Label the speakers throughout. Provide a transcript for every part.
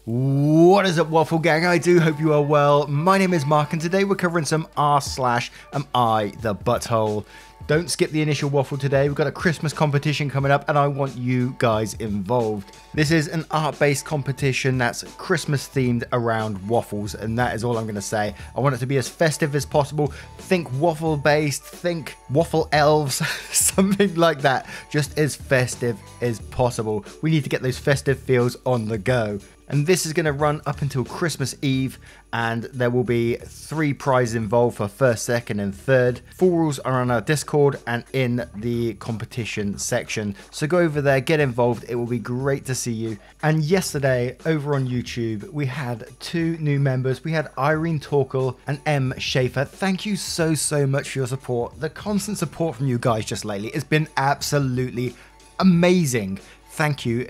Speaker 1: What is up, Waffle Gang? I do hope you are well. My name is Mark, and today we're covering some r/am I the butthole. Don't skip the initial waffle today. We've got a Christmas competition coming up, and I want you guys involved. This is an art-based competition that's Christmas themed around waffles, and that is all I'm going to say. I want it to be as festive as possible. Think waffle-based, think waffle elves, something like that. Just as festive as possible. We need to get those festive feels on the go. And this is going to run up until Christmas Eve, and there will be 3 prizes involved for first, second and third. Full rules are on our Discord and in the competition section, so go over there, get involved. It will be great to see you. And yesterday over on YouTube we had 2 new members. We had Irene Torkel and M Schaefer. Thank you so much for your support. The constant support from you guys just lately has been absolutely amazing. Thank you,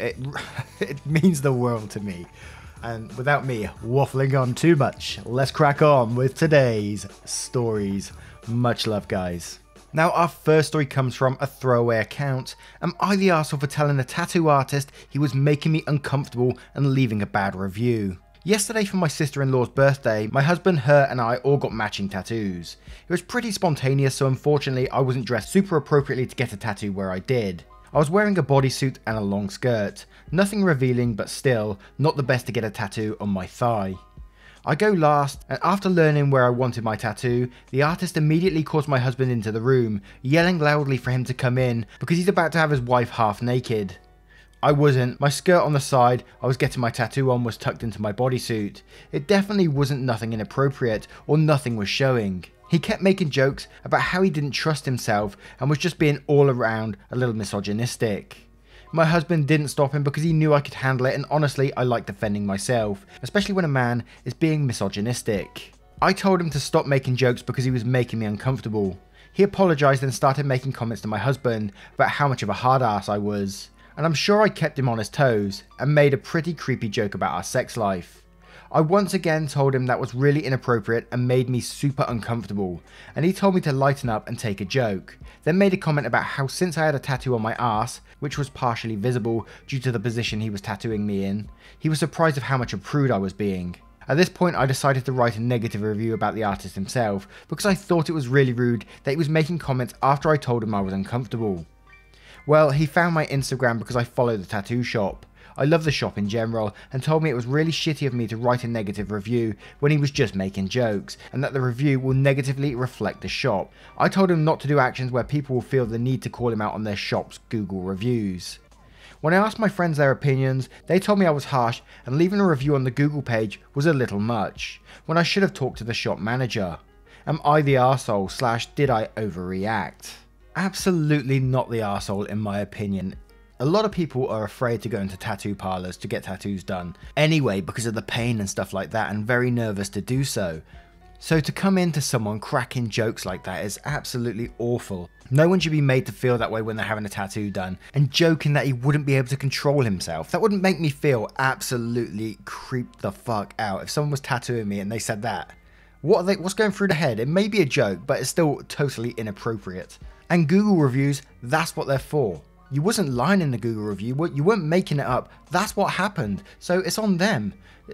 Speaker 1: it means the world to me. And without me waffling on too much, let's crack on with today's stories. Much love, guys. Now, our first story comes from a throwaway account. Am I the arsehole for telling a tattoo artist he was making me uncomfortable and leaving a bad review? Yesterday for my sister-in-law's birthday, my husband, her and I all got matching tattoos. It was pretty spontaneous, so unfortunately I wasn't dressed super appropriately to get a tattoo where I did. I was wearing a bodysuit and a long skirt. Nothing revealing, but still, not the best to get a tattoo on my thigh. I go last, and after learning where I wanted my tattoo, the artist immediately calls my husband into the room, yelling loudly for him to come in because he's about to have his wife half naked. I wasn't. My skirt on the side I was getting my tattoo on was tucked into my bodysuit. It definitely wasn't nothing inappropriate, or nothing was showing. He kept making jokes about how he didn't trust himself and was just being all around a little misogynistic. My husband didn't stop him because he knew I could handle it, and honestly I like defending myself, especially when a man is being misogynistic. I told him to stop making jokes because he was making me uncomfortable. He apologised and started making comments to my husband about how much of a hard ass I was, and I'm sure I kept him on his toes and made a pretty creepy joke about our sex life. I once again told him that was really inappropriate and made me super uncomfortable, and he told me to lighten up and take a joke, then made a comment about how since I had a tattoo on my arse, which was partially visible due to the position he was tattooing me in, he was surprised of how much a prude I was being. At this point I decided to write a negative review about the artist himself, because I thought it was really rude that he was making comments after I told him I was uncomfortable. Well, he found my Instagram because I follow the tattoo shop. I love the shop in general, and told me it was really shitty of me to write a negative review when he was just making jokes, and that the review will negatively reflect the shop. I told him not to do actions where people will feel the need to call him out on their shop's Google reviews. When I asked my friends their opinions, they told me I was harsh and leaving a review on the Google page was a little much, when I should have talked to the shop manager. Am I the arsehole / did I overreact? Absolutely not the arsehole in my opinion. A lot of people are afraid to go into tattoo parlors to get tattoos done anyway because of the pain and stuff like that, and very nervous to do so. So to come into someone cracking jokes like that is absolutely awful. No one should be made to feel that way when they're having a tattoo done, and joking that he wouldn't be able to control himself. That wouldn't make me feel absolutely creeped the fuck out if someone was tattooing me and they said that. What's going through their head? It may be a joke, but it's still totally inappropriate. And Google reviews, that's what they're for. You wasn't lying in the Google review, you weren't making it up, that's what happened, so it's on them.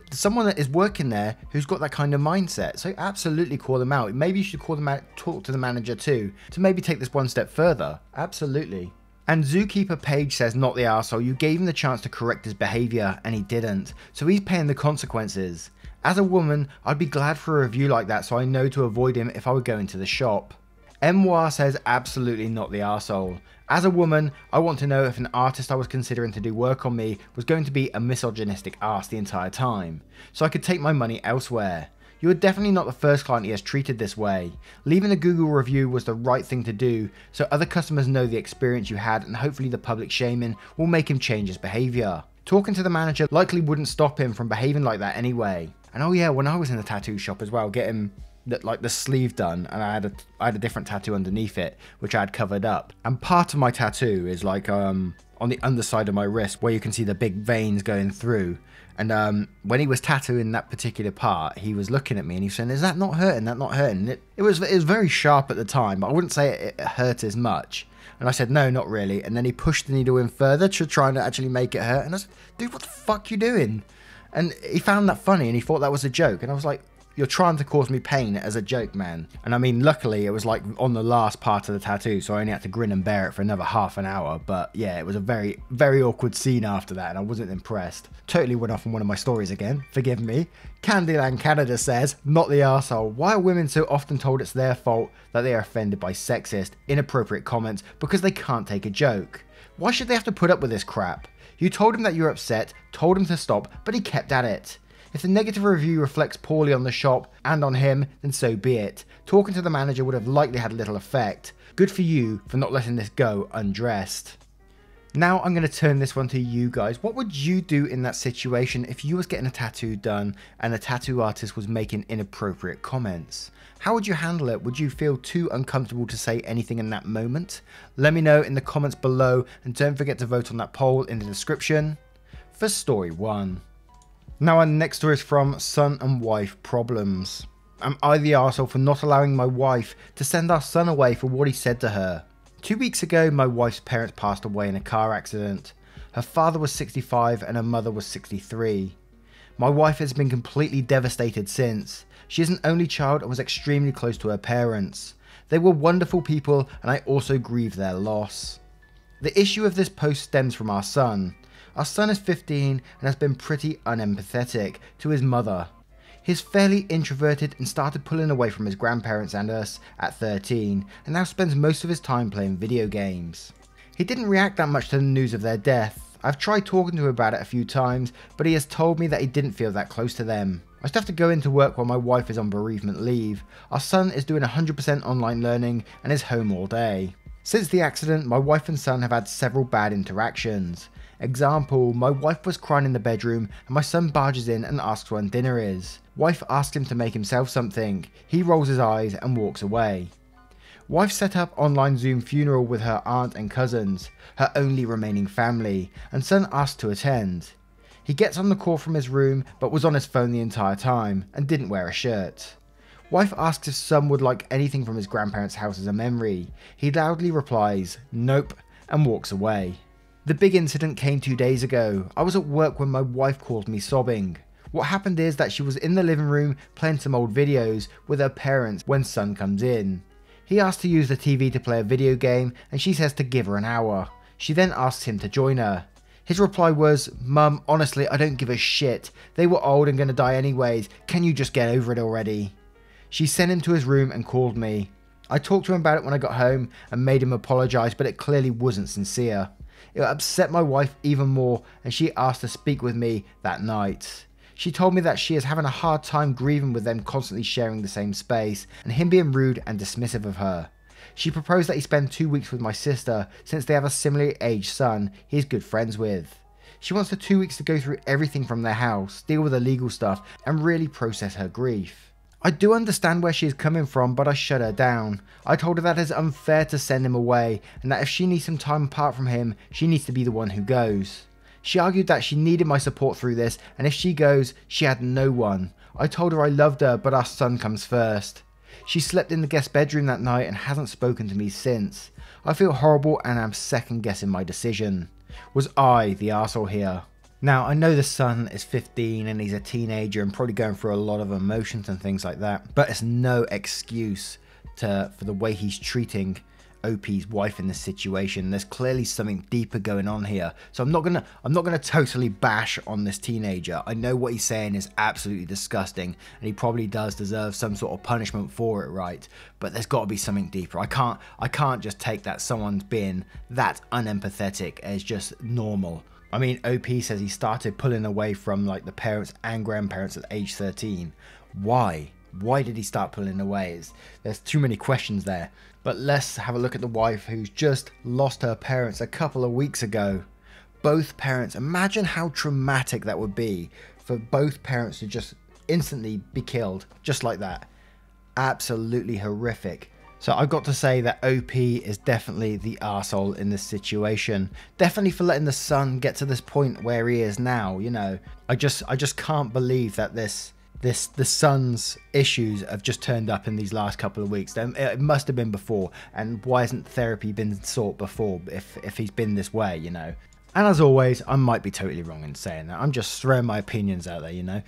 Speaker 1: Someone that is working there who's got that kind of mindset, so absolutely call them out. Maybe you should call them out, talk to the manager too, to maybe take this one step further, absolutely. And Zookeeper Page says, not the arsehole, you gave him the chance to correct his behaviour and he didn't, so he's paying the consequences. As a woman, I'd be glad for a review like that so I know to avoid him if I would go into the shop. Moir says, absolutely not the arsehole. As a woman, I want to know if an artist I was considering to do work on me was going to be a misogynistic arse the entire time, so I could take my money elsewhere. You are definitely not the first client he has treated this way. Leaving a Google review was the right thing to do, so other customers know the experience you had, and hopefully the public shaming will make him change his behaviour. Talking to the manager likely wouldn't stop him from behaving like that anyway. And oh yeah, when I was in the tattoo shop as well, getting like the sleeve done, and I had a different tattoo underneath it which I had covered up, and part of my tattoo is like on the underside of my wrist where you can see the big veins going through, and when he was tattooing that particular part he was looking at me and he was saying, is that not hurting, that not hurting? It was very sharp at the time, but I wouldn't say it hurt as much. And I said, no, not really. And then he pushed the needle in further to try and actually make it hurt. And I said, dude, what the fuck you doing? And he found that funny and he thought that was a joke. And I was like, you're trying to cause me pain as a joke, man. And I mean, luckily it was like on the last part of the tattoo, so I only had to grin and bear it for another half an hour. But yeah, it was a very, very awkward scene after that, and I wasn't impressed. Totally went off on one of my stories again, forgive me. Candyland Canada says, not the arsehole. Why are women so often told it's their fault that they are offended by sexist, inappropriate comments because they can't take a joke? Why should they have to put up with this crap? You told him that you're upset, told him to stop, but he kept at it. If the negative review reflects poorly on the shop and on him, then so be it. Talking to the manager would have likely had little effect. Good for you for not letting this go undressed. Now I'm going to turn this one to you guys. What would you do in that situation if you was getting a tattoo done and the tattoo artist was making inappropriate comments? How would you handle it? Would you feel too uncomfortable to say anything in that moment? Let me know in the comments below, and don't forget to vote on that poll in the description for story 1. Now our next story is from Son and Wife Problems. Am I the arsehole for not allowing my wife to send our son away for what he said to her? 2 weeks ago, my wife's parents passed away in a car accident. Her father was 65 and her mother was 63. My wife has been completely devastated since. She is an only child and was extremely close to her parents. They were wonderful people, and I also grieve their loss. The issue of this post stems from our son. Our son is 15 and has been pretty unempathetic to his mother. He's fairly introverted and started pulling away from his grandparents and us at 13, and now spends most of his time playing video games. He didn't react that much to the news of their death. I've tried talking to him about it a few times, but he has told me that he didn't feel that close to them. I still have to go into work while my wife is on bereavement leave. Our son is doing 100% online learning and is home all day. Since the accident, my wife and son have had several bad interactions. Example, my wife was crying in the bedroom and my son barges in and asks when dinner is. Wife asks him to make himself something. He rolls his eyes and walks away. Wife set up online Zoom funeral with her aunt and cousins, her only remaining family, and son asked to attend. He gets on the call from his room but was on his phone the entire time and didn't wear a shirt. Wife asks if son would like anything from his grandparents' house as a memory. He loudly replies, nope, and walks away. The big incident came 2 days ago. I was at work when my wife called me sobbing. What happened is that she was in the living room playing some old videos with her parents when son comes in. He asks to use the TV to play a video game and she says to give her an hour. She then asks him to join her. His reply was, Mum, honestly I don't give a shit. They were old and gonna die anyways. Can you just get over it already? She sent him to his room and called me. I talked to him about it when I got home and made him apologise, but it clearly wasn't sincere. It upset my wife even more and she asked to speak with me that night. She told me that she is having a hard time grieving with them constantly sharing the same space and him being rude and dismissive of her. She proposed that he spend 2 weeks with my sister since they have a similarly aged son he is good friends with. She wants the 2 weeks to go through everything from their house, deal with the legal stuff and really process her grief. I do understand where she is coming from, but I shut her down. I told her that it is unfair to send him away and that if she needs some time apart from him, she needs to be the one who goes. She argued that she needed my support through this and if she goes, she had no one. I told her I loved her, but our son comes first. She slept in the guest bedroom that night and hasn't spoken to me since. I feel horrible and I'm second guessing my decision. Was I the arsehole here? Now, I know the son is 15 and he's a teenager and probably going through a lot of emotions and things like that, but it's no excuse for the way he's treating OP's wife in this situation. There's clearly something deeper going on here. So I'm not gonna totally bash on this teenager. I know what he's saying is absolutely disgusting and he probably does deserve some sort of punishment for it, right? But there's got to be something deeper. I can't just take that someone's being that unempathetic as just normal. I mean, OP says he started pulling away from like the parents and grandparents at age 13. Why? Why did he start pulling away? There's too many questions there. But let's have a look at the wife who's just lost her parents a couple of weeks ago. Both parents, imagine how traumatic that would be for both parents to just instantly be killed just like that. Absolutely horrific. So I've got to say that OP is definitely the arsehole in this situation. Definitely for letting the son get to this point where he is now, you know. I just can't believe that the son's issues have just turned up in these last couple of weeks. It must have been before, and why hasn't therapy been sought before if he's been this way, you know? And as always, I might be totally wrong in saying that. I'm just throwing my opinions out there, you know.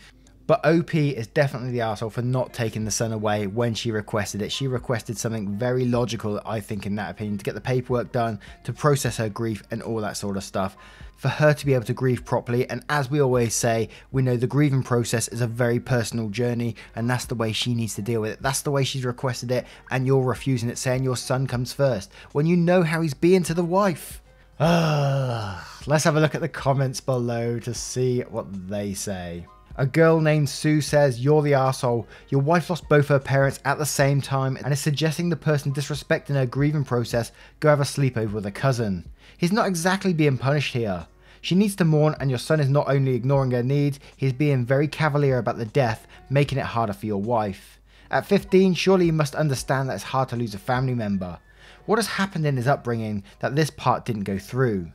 Speaker 1: But OP is definitely the arsehole for not taking the son away when she requested it. She requested something very logical, I think, in that opinion, to get the paperwork done, to process her grief and all that sort of stuff, for her to be able to grieve properly. And as we always say, we know the grieving process is a very personal journey, and that's the way she needs to deal with it. That's the way she's requested it, and you're refusing it, saying your son comes first, when you know how he's being to the wife. Let's have a look at the comments below to see what they say. A girl named Sue says, "You're the arsehole. Your wife lost both her parents at the same time and is suggesting the person disrespecting her grieving process go have a sleepover with a cousin. He's not exactly being punished here. She needs to mourn, and your son is not only ignoring her needs, he's being very cavalier about the death, making it harder for your wife. At 15, surely you must understand that it's hard to lose a family member. What has happened in his upbringing that this part didn't go through?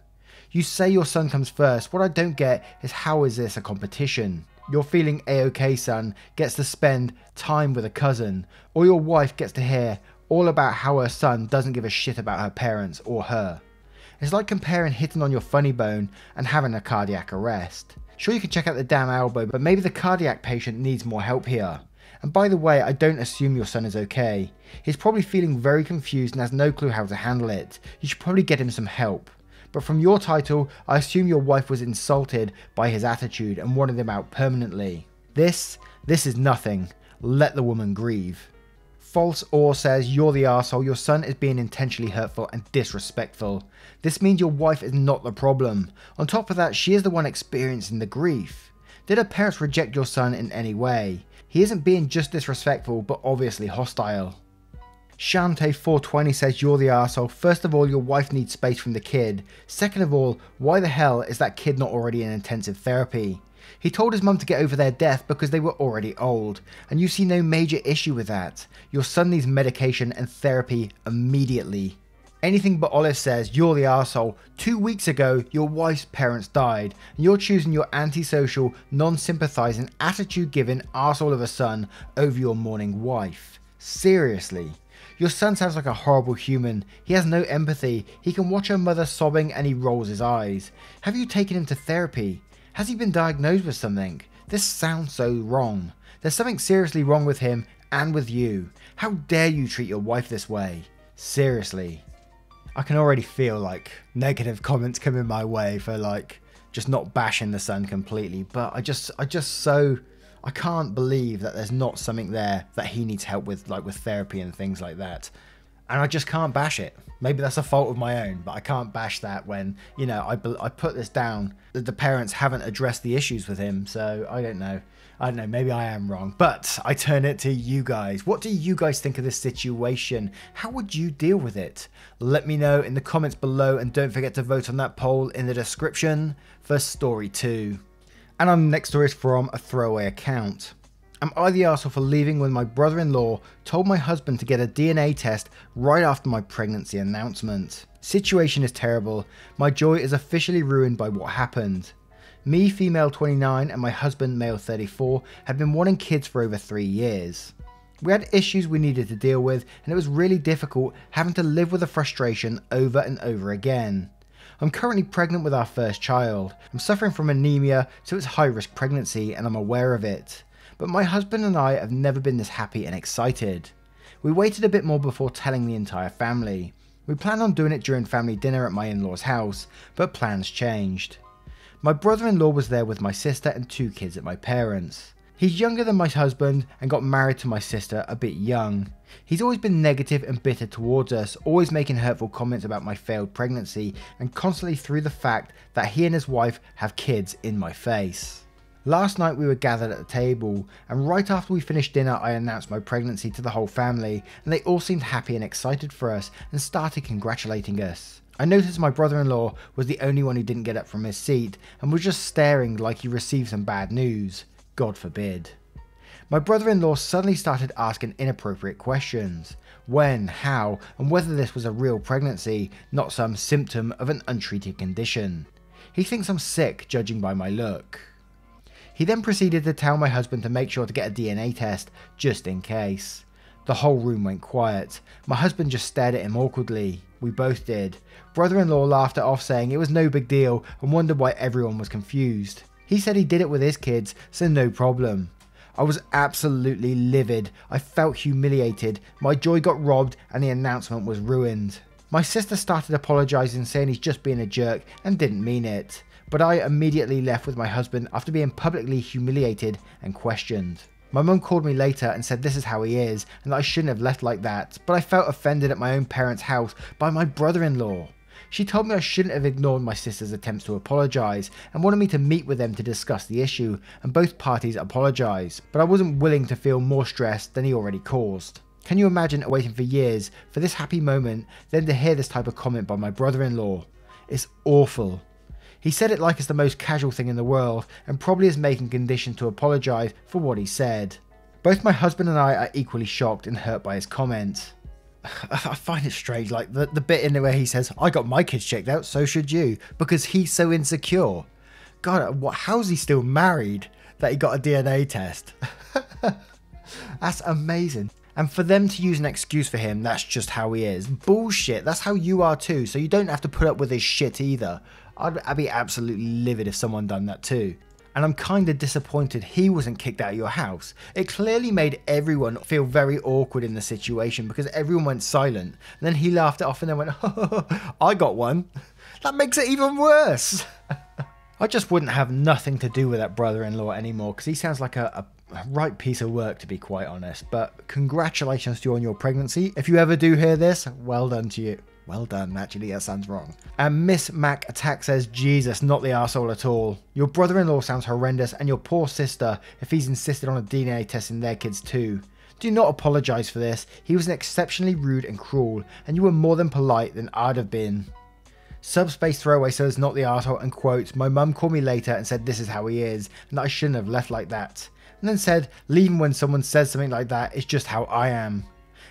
Speaker 1: You say your son comes first. What I don't get is, how is this a competition? You're feeling A-OK son gets to spend time with a cousin, or your wife gets to hear all about how her son doesn't give a shit about her parents or her. It's like comparing hitting on your funny bone and having a cardiac arrest. Sure, you can check out the damn elbow, but maybe the cardiac patient needs more help here. And by the way, I don't assume your son is okay. He's probably feeling very confused and has no clue how to handle it. You should probably get him some help. But from your title, I assume your wife was insulted by his attitude and wanted him out permanently. This is nothing. Let the woman grieve." False Or says, "You're the arsehole. Your son is being intentionally hurtful and disrespectful. This means your wife is not the problem. On top of that, she is the one experiencing the grief. Did her parents reject your son in any way? He isn't being just disrespectful, but obviously hostile." Shante420 says, "You're the arsehole. First of all, your wife needs space from the kid. Second of all, why the hell is that kid not already in intensive therapy? He told his mum to get over their death because they were already old, and you see no major issue with that. Your son needs medication and therapy immediately." Anything But Olive says, "You're the arsehole. 2 weeks ago, your wife's parents died, and you're choosing your antisocial, non-sympathizing, attitude-giving arsehole of a son over your mourning wife. Seriously. Your son sounds like a horrible human. He has no empathy. He can watch her mother sobbing and he rolls his eyes. Have you taken him to therapy? Has he been diagnosed with something? This sounds so wrong. There's something seriously wrong with him and with you. How dare you treat your wife this way? Seriously." I can already feel like negative comments coming my way for like just not bashing the son completely, but I can't believe that there's not something there that he needs help with, like with therapy and things like that. And I just can't bash it. Maybe that's a fault of my own, but I can't bash that when, you know, I put this down that the parents haven't addressed the issues with him. So I don't know, maybe I am wrong, but I turn it to you guys. What do you guys think of this situation? How would you deal with it? Let me know in the comments below, and don't forget to vote on that poll in the description for story 2. And our next story is from a throwaway account. "Am I the arsehole for leaving when my brother-in-law told my husband to get a DNA test right after my pregnancy announcement? Situation is terrible. My joy is officially ruined by what happened. Me, female 29, and my husband, male 34, had been wanting kids for over 3 years. We had issues we needed to deal with, and it was really difficult having to live with the frustration over and over again. I'm currently pregnant with our first child. I'm suffering from anemia, so it's high-risk pregnancy, and I'm aware of it. But my husband and I have never been this happy and excited. We waited a bit more before telling the entire family. We planned on doing it during family dinner at my in-laws' house, but plans changed. My brother-in-law was there with my sister and 2 kids at my parents'. He's younger than my husband and got married to my sister a bit young. He's always been negative and bitter towards us, always making hurtful comments about my failed pregnancy, and constantly threw the fact that he and his wife have kids in my face. Last night we were gathered at the table, and right after we finished dinner I announced my pregnancy to the whole family, and they all seemed happy and excited for us and started congratulating us. I noticed my brother-in-law was the only one who didn't get up from his seat and was just staring like he received some bad news. God forbid. My brother-in-law suddenly started asking inappropriate questions. When, how, and whether this was a real pregnancy, not some symptom of an untreated condition. He thinks I'm sick, judging by my look. He then proceeded to tell my husband to make sure to get a DNA test, just in case. The whole room went quiet. My husband just stared at him awkwardly. We both did. Brother-in-law laughed it off, saying it was no big deal and wondered why everyone was confused. He said he did it with his kids, so no problem. I was absolutely livid. I felt humiliated. My joy got robbed and the announcement was ruined. My sister started apologising, saying he's just being a jerk and didn't mean it. But I immediately left with my husband after being publicly humiliated and questioned. My mum called me later and said this is how he is and that I shouldn't have left like that, but I felt offended at my own parents' house by my brother-in-law. She told me I shouldn't have ignored my sister's attempts to apologise and wanted me to meet with them to discuss the issue, and both parties apologised, but I wasn't willing to feel more stress than he already caused. Can you imagine waiting for years for this happy moment, then to hear this type of comment by my brother-in-law? It's awful. He said it like it's the most casual thing in the world and probably is making conditions to apologise for what he said. Both my husband and I are equally shocked and hurt by his comment. I find it strange, like the bit in there where he says, I got my kids checked out, so should you, because he's so insecure. God, how's he still married that he got a DNA test? That's amazing. And for them to use an excuse for him, that's just how he is. Bullshit, that's how you are too, so you don't have to put up with his shit either. I'd be absolutely livid if someone done that too. And I'm kinda disappointed he wasn't kicked out of your house. It clearly made everyone feel very awkward in the situation because everyone went silent. And then he laughed it off and then went, oh, I got one. That makes it even worse. I just wouldn't have nothing to do with that brother-in-law anymore because he sounds like a right piece of work, to be quite honest. But congratulations to you on your pregnancy. If you ever do hear this, well done to you. Well done, actually, that sounds wrong. And Miss Mac Attack says, Jesus, not the arsehole at all. Your brother-in-law sounds horrendous, and your poor sister if he's insisted on a DNA test in their kids too. Do not apologise for this. He was exceptionally rude and cruel, and you were more than polite than I'd have been. Subspace Throwaway says, not the arsehole, and quotes, my mum called me later and said this is how he is, and that I shouldn't have left like that. And then said, leaving when someone says something like that is just how I am.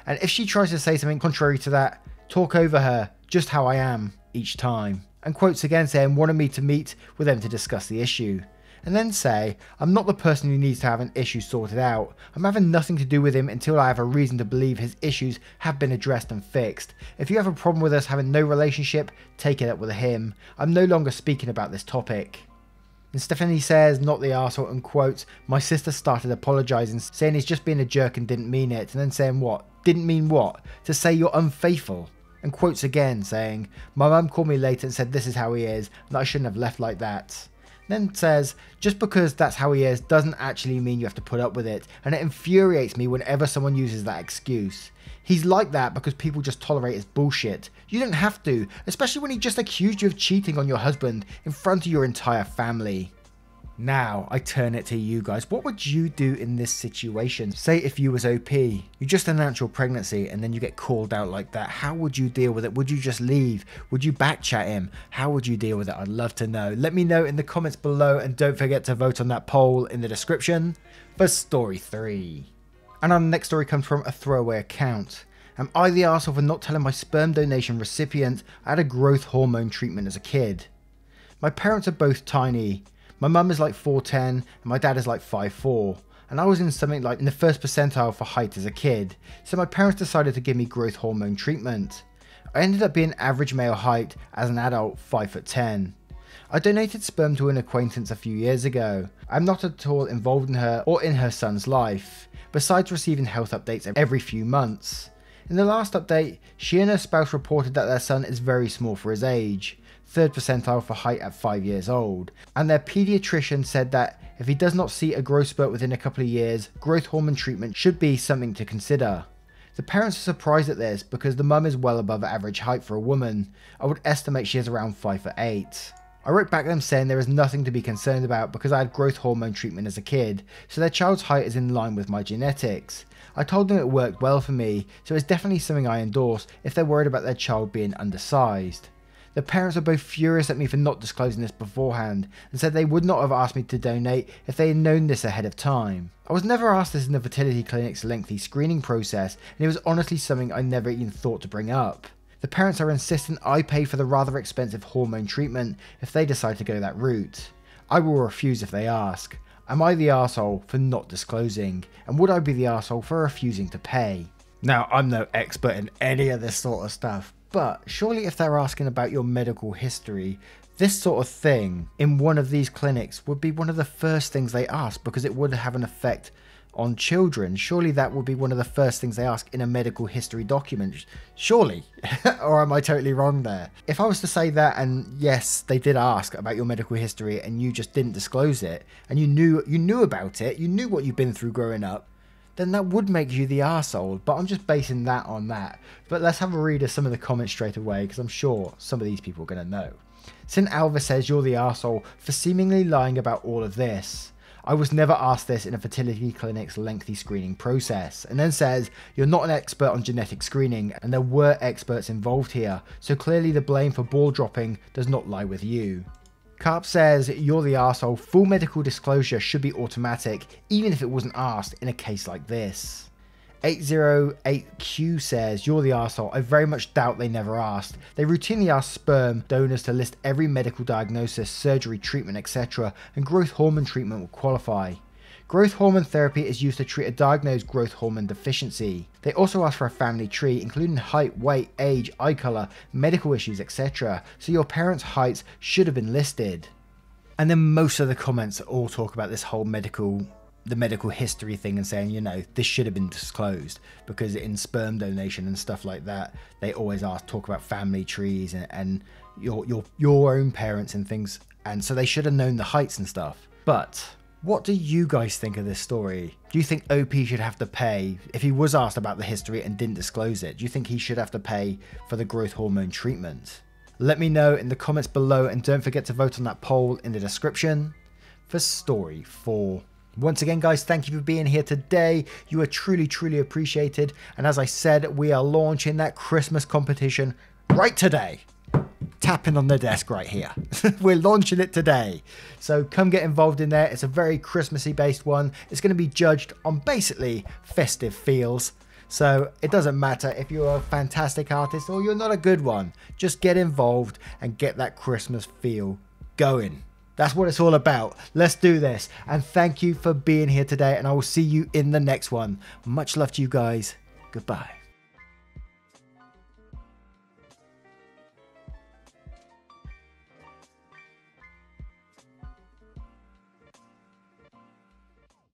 Speaker 1: And if she tries to say something contrary to that, talk over her, just how I am, each time. And quotes again saying, wanted me to meet with them to discuss the issue. And then say, I'm not the person who needs to have an issue sorted out. I'm having nothing to do with him until I have a reason to believe his issues have been addressed and fixed. If you have a problem with us having no relationship, take it up with him. I'm no longer speaking about this topic. And Stephanie says, not the arsehole, and quotes, my sister started apologising, saying he's just being a jerk and didn't mean it. And then saying what? Didn't mean what? To say you're unfaithful. And quotes again saying, my mum called me later and said this is how he is and that I shouldn't have left like that. Then says, just because that's how he is doesn't actually mean you have to put up with it, and it infuriates me whenever someone uses that excuse. He's like that because people just tolerate his bullshit. You don't have to, especially when he just accused you of cheating on your husband in front of your entire family. Now, I turn it to you guys. What would you do in this situation? Say if you was OP, you just announce your pregnancy and then you get called out like that. How would you deal with it? Would you just leave? Would you backchat him? How would you deal with it? I'd love to know. Let me know in the comments below, and don't forget to vote on that poll in the description for story 3. And our next story comes from a throwaway account. Am I the arsehole for not telling my sperm donation recipient I had a growth hormone treatment as a kid? My parents are both tiny. My mum is like 4'10" and my dad is like 5'4", and I was in something like in the first percentile for height as a kid, so my parents decided to give me growth hormone treatment. I ended up being average male height as an adult, 5'10". I donated sperm to an acquaintance a few years ago. I'm not at all involved in her or in her son's life, besides receiving health updates every few months. In the last update, she and her spouse reported that their son is very small for his age, 3rd percentile for height at 5 years old, and their paediatrician said that if he does not see a growth spurt within a couple of years, growth hormone treatment should be something to consider. The parents are surprised at this because the mum is well above average height for a woman. I would estimate she is around 5'8". I wrote back them saying there is nothing to be concerned about because I had growth hormone treatment as a kid, so their child's height is in line with my genetics. I told them it worked well for me, so it's definitely something I endorse if they're worried about their child being undersized. The parents are both furious at me for not disclosing this beforehand, and said they would not have asked me to donate if they had known this ahead of time. I was never asked this in the fertility clinic's lengthy screening process, and it was honestly something I never even thought to bring up. The parents are insistent I pay for the rather expensive hormone treatment if they decide to go that route. I will refuse if they ask. Am I the arsehole for not disclosing? And would I be the arsehole for refusing to pay? Now, I'm no expert in any of this sort of stuff, but surely if they're asking about your medical history, this sort of thing in one of these clinics would be one of the first things they ask, because it would have an effect on children. Surely that would be one of the first things they ask in a medical history document. Surely. Or am I totally wrong there? If I was to say that, and yes, they did ask about your medical history and you just didn't disclose it, and you knew about it, you knew what you've been through growing up, then that would make you the arsehole. But I'm just basing that on that. But let's have a read of some of the comments straight away, because I'm sure some of these people are going to know. Sin Alva says, you're the arsehole for seemingly lying about all of this. I was never asked this in a fertility clinic's lengthy screening process. And then says, you're not an expert on genetic screening, and there were experts involved here, so clearly the blame for ball dropping does not lie with you. Carp says, you're the arsehole. Full medical disclosure should be automatic, even if it wasn't asked in a case like this. 808Q says, you're the arsehole. I very much doubt they never asked. They routinely ask sperm donors to list every medical diagnosis, surgery, treatment, etc., and growth hormone treatment will qualify. Growth hormone therapy is used to treat a diagnosed growth hormone deficiency. They also ask for a family tree, including height, weight, age, eye color, medical issues, etc., so your parents' heights should have been listed. And then most of the comments all talk about this whole the medical history thing and saying, you know, this should have been disclosed, because in sperm donation and stuff like that, they always talk about family trees and your own parents and things, and so they should have known the heights and stuff. But what do you guys think of this story? Do you think OP should have to pay if he was asked about the history and didn't disclose it? Do you think he should have to pay for the growth hormone treatment? Let me know in the comments below, and don't forget to vote on that poll in the description for story 4. Once again, guys, thank you for being here today. You are truly, truly appreciated. And as I said, we are launching that Christmas competition right today. Tapping on the desk right here. We're launching it today. So come get involved in there. It's a very Christmassy based one. It's going to be judged on basically festive feels. So it doesn't matter if you're a fantastic artist or you're not a good one. Just get involved and get that Christmas feel going. That's what it's all about. Let's do this. And thank you for being here today, and I will see you in the next one. Much love to you guys. Goodbye.